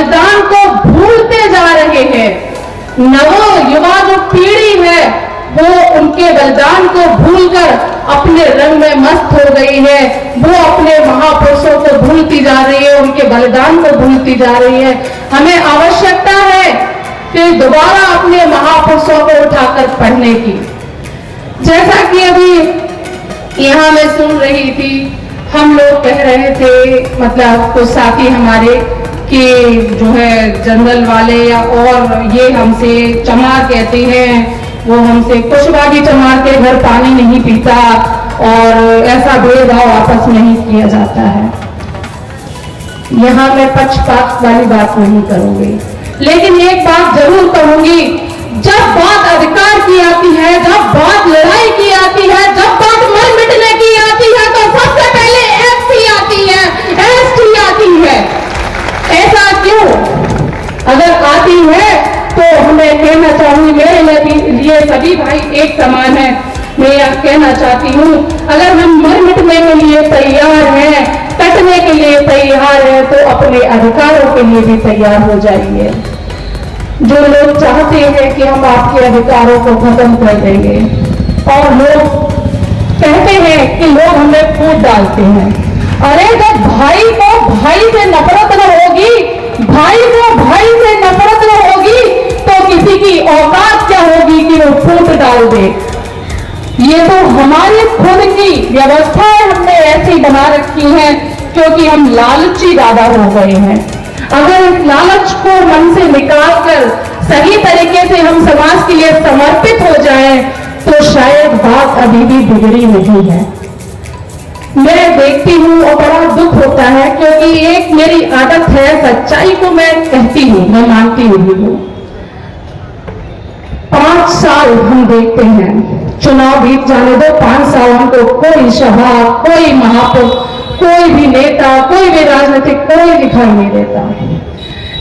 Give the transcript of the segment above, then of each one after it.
बलिदान को भूलते जा रहे हैं। नवो युवा जो पीढ़ी है वो उनके बलिदान को भूलकर अपने रंग में मस्त हो गई है। वो अपने महापुरुषों को भूलती जा रही है, उनके बलिदान को भूलती जा रही है। हमें आवश्यकता है कि दोबारा अपने महापुरुषों को उठाकर पढ़ने की। जैसा कि अभी यहाँ मैं सुन रही थी, हम लोग कह रहे थे, मतलब कुछ साथी हमारे कि जो है जंगल वाले या और ये हमसे चमार कहते हैं, वो हमसे कुशवागी चमार के घर पानी नहीं पीता और ऐसा भेदभाव आपस में नहीं किया जाता है। यहाँ मैं पक्षपात वाली बात नहीं करूंगी, लेकिन एक बात जरूर कहूंगी, जब बात अधिकार की आती है, जब बात लड़ाई की आती है, जब बात मर मिटने की आती है, तो सबसे पहले एससी आती है, एसटी आती है। ऐसा क्यों? अगर आती है तो हमें कहना चाहूंगी, मेरे लिए सभी भाई एक समान है। मैं यह कहना चाहती हूँ, अगर हम मर मिटने के लिए तैयार हैं, कटने के लिए तैयार हैं, तो अपने अधिकारों के लिए भी तैयार हो जाइए। जो लोग चाहते हैं कि हम आपके अधिकारों को खत्म कर देंगे, और लोग कहते हैं कि लोग हमें फूट डालते हैं। अरे जब भाई को भाई से नफरत न होगी, भाई को भाई से नफरत न होगी, तो किसी की औकात क्या होगी कि वो फूट डाल दे। ये तो हमारी खुद की व्यवस्थाएं हमने ऐसी बना रखी हैं, क्योंकि हम लालची ज्यादा हो गए हैं। अगर इस लालच को मन से निकालकर सही तरीके से हम समाज के लिए समर्पित हो जाएं, तो शायद बात अभी भी बिगड़ी नहीं है। मैं देखती हूँ और बड़ा दुख होता है, क्योंकि एक मेरी आदत है, सच्चाई को मैं कहती हूँ, मैं मानती हूँ। 5 साल हम देखते हैं, चुनाव बीत जाने दो, 5 साल हमको कोई सभा, कोई महापुरुष, कोई भी नेता, कोई भी राजनीतिक कोई दिखाई नहीं देता।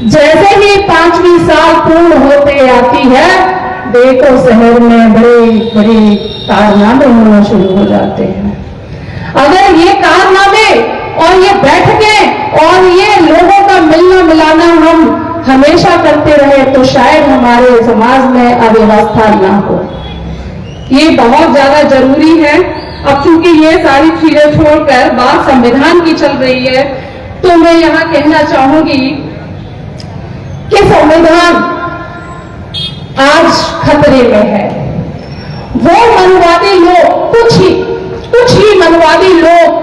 जैसे ही 5वीं साल पूर्ण होते आती है, देखो शहर में बड़े बड़े कारनामे होना शुरू हो जाते हैं। अगर ये कारनामे और ये बैठकें और ये लोगों का मिलना मिलाना हम हमेशा करते रहे, तो शायद हमारे समाज में अव्यवस्था ना हो। ये बहुत ज्यादा जरूरी है। अब चूंकि ये सारी चीजें छोड़कर बात संविधान की चल रही है, तो मैं यहाँ कहना चाहूंगी कि संविधान आज खतरे में है। वो मनवादी लोग, कुछ ही मनवादी लोग,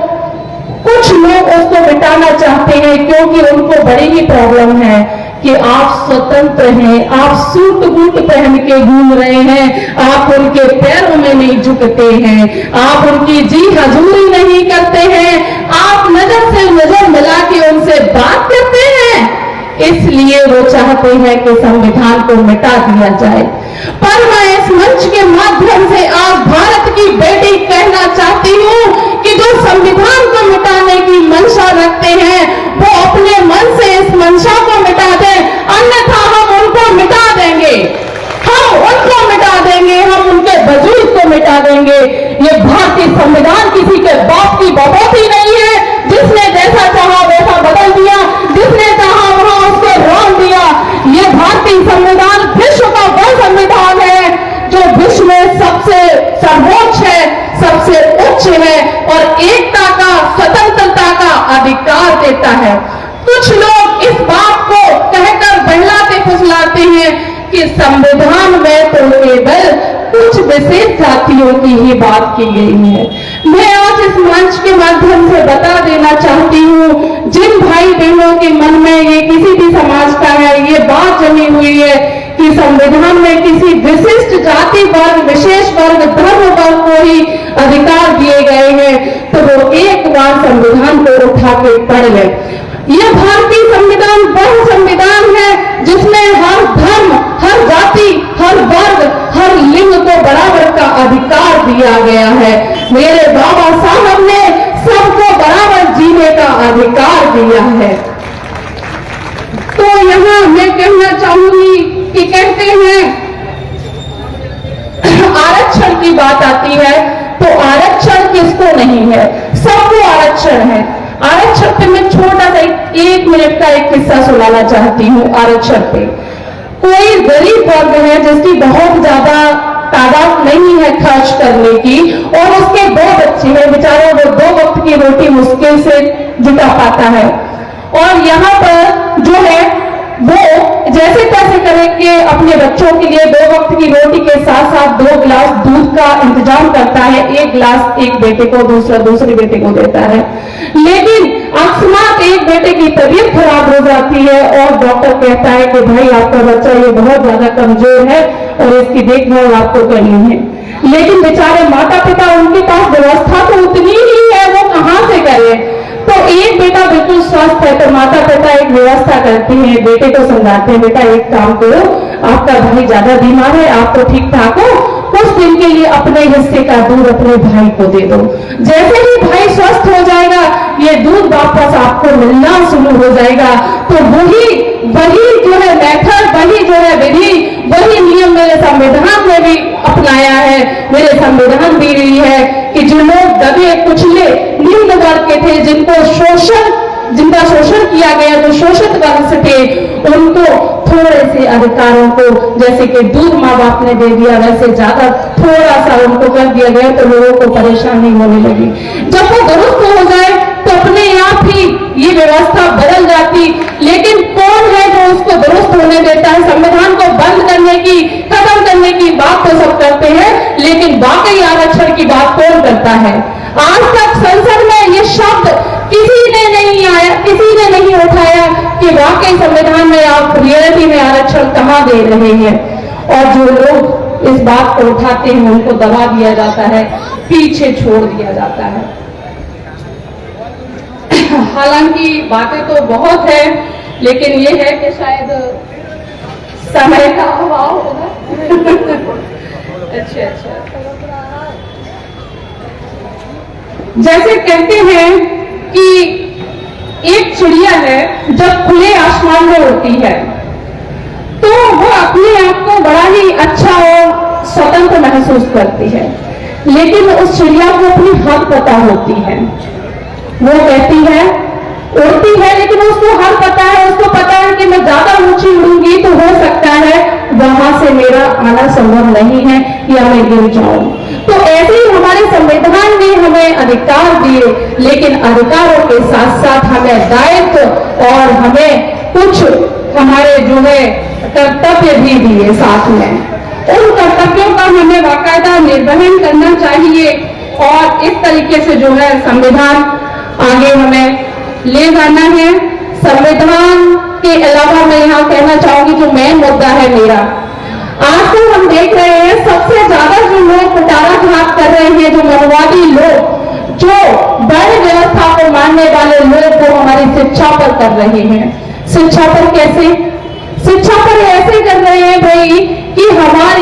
कुछ लोग उसको मिटाना चाहते हैं, क्योंकि उनको बड़ी ही प्रॉब्लम है कि आप स्वतंत्र हैं, आप सूट बूट पहन के घूम रहे हैं, आप उनके पैरों में नहीं झुकते हैं, आप उनकी जी हजूरी नहीं करते हैं, आप नजर से नजर मिला के उनसे बात करते हैं। इसलिए वो चाहते हैं कि संविधान को मिटा दिया जाए। पर मैं इस मंच के माध्यम से आज भारत की बेटी कहना चाहती हूँ कि जो संविधान को मिटाने की मंशा रखते हैं, वो अपने मन से इस मंशा को मिटा दें, अन्यथा हम उनको मिटा देंगे, हम उनको मिटा देंगे, हम उनके वजूद को मिटा देंगे। ये भारतीय संविधान किसी के बाप की बपौती नहीं है, जिसने जैसा चाहा वैसा बदल दिया, जिसने चाहा वहां उसको रोक दिया। ये भारतीय संविधान विश्व का वह संविधान है जो विश्व में सबसे सर्वोच्च है, सबसे उच्च है और एकता का, स्वतंत्रता का अधिकार देता है। कुछ लोग इस बात को कहकर बहलाते फुसलाते हैं कि संविधान में तो केवल कुछ विशेष जातियों की ही बात की गई है। मैं आज इस मंच के माध्यम से बता देना चाहती हूँ, जिन भाई बहनों के मन में ये किसी भी समाज का है, ये बात जमी हुई है कि संविधान में किसी विशिष्ट जाति वर्ग, विशेष वर्ग, धर्म वर्ग को ही अधिकार दिए गए हैं, तो वो एक बार संविधान को उठा के पढ़ ले। यह भारतीय संविधान वह संविधान है जिसमें हर धर्म, हर जाति, हर वर्ग, हर लिंग को बराबर का अधिकार दिया गया है। मेरे बाबा साहब ने सबको बराबर जीने का अधिकार दिया है। तो यहाँ मैं कहना चाहूंगी कि कहते हैं आरक्षण की बात आती है, तो आरक्षण किसको नहीं है? सबको आरक्षण है। आरक्षण पे मैं छोटा सा एक मिनट का एक किस्सा सुनाना चाहती हूँ। आरक्षण पे कोई गरीब वर्ग है जिसकी बहुत ज्यादा तादाद नहीं है खर्च करने की, और उसके 2 बच्चे हैं, बेचारा वो 2 वक्त की रोटी मुश्किल से जुटा पाता है, और यहाँ पर जो है वो जैसे तैसे करके अपने बच्चों के लिए 2 वक्त की रोटी के साथ साथ 2 गिलास दूध का इंतजाम करता है। 1 गिलास एक बेटे को, दूसरे बेटे को देता है। लेकिन अकस्मात एक बेटे की तबीयत खराब हो जाती है और डॉक्टर कहता है कि भाई आपका बच्चा ये बहुत ज्यादा कमजोर है और इसकी देखभाल आपको करनी है। लेकिन बेचारे माता पिता, उनके पास व्यवस्था तो उतनी ही है, वो कहां से करें। तो एक बेटा बिल्कुल स्वस्थ है तो माता पिता एक व्यवस्था करते हैं, बेटे को समझाते हैं, बेटा एक काम करो, आपका भाई ज्यादा बीमार है, आप तो ठीक ठाक हो, कुछ दिन के लिए अपने हिस्से का दूध अपने भाई को दे दो। जैसे ही भाई स्वस्थ हो जाएगा, ये दूध वापस आपको मिलना शुरू हो जाएगा। तो वही जो है मेथड, वही जो है विधि, वही नियम मेरे संविधान में भी अपनाया है। मेरे संविधान दी गई है कि जो लोग दबे कुचले निम्न वर्ग के थे, जिनका शोषण किया गया, जो शोषित वर्ग से थे, उनको थोड़े से अधिकारों को, जैसे कि दूध माँ बाप ने दे दिया, वैसे ज्यादा थोड़ा सा उनको कर दिया गया, तो लोगों को परेशानी होने लगी। जब वो दुरुस्त हो जाए तो अपने आप ही ये व्यवस्था बदल जाती। लेकिन कौन है जो उसको दुरुस्त होने देता है? संविधान को बंद करने की, खत्म करने की बात तो सब करते हैं, लेकिन वाकई आरक्षण की बात कौन करता है? आज तक संसद में ये शब्द किसी ने नहीं उठाया कि वाकई संविधान में आप रियलिटी में आरक्षण कहां दे रहे हैं। और जो लोग इस बात को उठाते हैं उनको दबा दिया जाता है, पीछे छोड़ दिया जाता है। हालांकि बातें तो बहुत है, लेकिन ये है कि शायद समय का अभाव होगा। अच्छा जैसे कहते हैं कि एक चिड़िया है जब खुले आसमान में उड़ती है तो वो अपने आप को बड़ा ही अच्छा और स्वतंत्र महसूस करती है, लेकिन उस चिड़िया को अपनी हद पता होती है। वो कहती है, उड़ती है, लेकिन उसको हद पता है, उसको पता है कि मैं ज्यादा ऊंची उड़ूंगी तो हो सकता है वहां से मेरा आना संभव नहीं है या मैं गिर जाऊं। तो ऐसे ही हमारे संविधान ने हमें अधिकार दिए, लेकिन अधिकारों के साथ साथ हमें दायित्व और हमें कुछ हमारे जो है कर्तव्य भी दिए साथ में। उन कर्तव्यों का हमें बाकायदा निर्वहन करना चाहिए और इस तरीके से जो है संविधान आगे हमें ले जाना है। संविधान के अलावा मैं यहाँ कहना चाहूंगी जो मेन मुद्दा है मेरा, आज तो हम देख रहे हैं सबसे ज्यादा जो लोग कुटाराघात कर रहे हैं, जो मनवादी लोग, जो बड़े व्यवस्था को मानने वाले लोग, वो हमारी शिक्षा पर कर रहे हैं। शिक्षा पर कैसे? शिक्षा पर ऐसे कर रहे हैं भाई कि हमारी